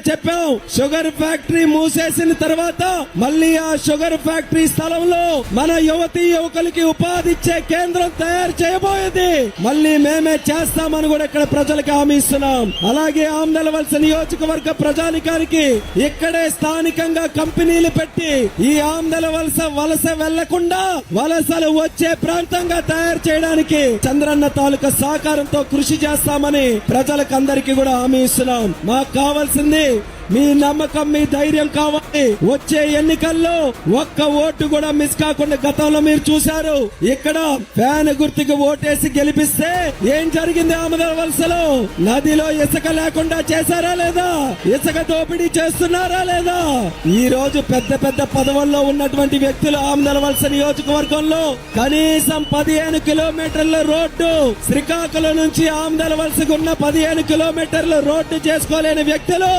చెప్పాం. Sugar factory మూసేసిన తర్వాత మళ్ళీ ఆ షుగర్ ఫ్యాక్టరీ స్థలంలో మన యువతీ యువకులకి ఉపాధి ఇచ్చే కేంద్రం తయారు చేయబోయేది మళ్ళీ మేమే చేస్తామని కూడా ఇక్కడ ప్రజలకు హామీ ఇస్తున్నాం. అలాగే ఆమ్దలవలస నియోజకవర్గ ప్రజానికానికి ఇక్కడే స్థానికంగా కంపెనీలు పెట్టి ఈ వలస వెళ్లకుండా వలసలు వచ్చే ప్రాంతంగా తయారు చేయడానికి చంద్రన్న తాలూకా సహకారంతో కృషి చేస్తామని ప్రజలకు అందరికీ కూడా హామీ ఇస్తున్నాం. మాకు కావాల్సింది మీ నమ్మకం, మీ ధైర్యం కావాలి. వచ్చే ఎన్నికల్లో ఒక్క ఓటు కూడా మిస్ కాకుండా గతంలో మీరు చూశారు. ఇక్కడ ఫ్యాన్ గుర్తుకు ఓటేసి గెలిపిస్తే ఏం జరిగింది? ఆమదలవలసలో నదిలో ఇసుక లేకుండా చేశారా లేదా? ఇసుక దోపిడీ చేస్తున్నారా లేదా? ఈ రోజు పెద్ద పెద్ద పదవుల్లో ఉన్నటువంటి వ్యక్తులు ఆమదలవలస నియోజకవర్గంలో కనీసం 15 కిలోమీటర్ల రోడ్డు, శ్రీకాకుళం నుంచి ఆమదలవలసకు ఉన్న 15 కిలోమీటర్ల రోడ్డు చేసుకోలేని వ్యక్తులు